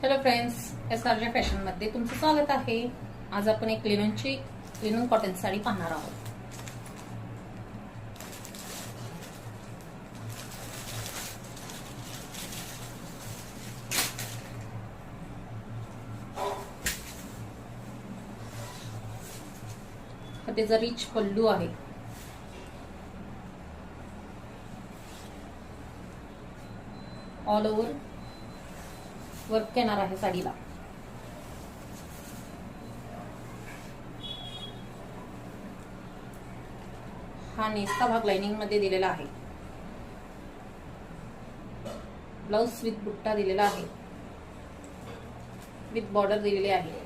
Hello friends, SRJ fashion मध्ये तुमचं स्वागत आहे। आज आपण एक लिनन कॉटन साडी पाहणार आहोत। हा त्याचा रिच पल्लू आहे। ऑल ओव्हर वर्क येणार आहे साडीला। हा नेसता भाग लाइनिंग मध्ये दिलेला आहे। ब्लाउज विथ बुट्टा दिलेला आहे, विथ बॉर्डर दिलेली आहे।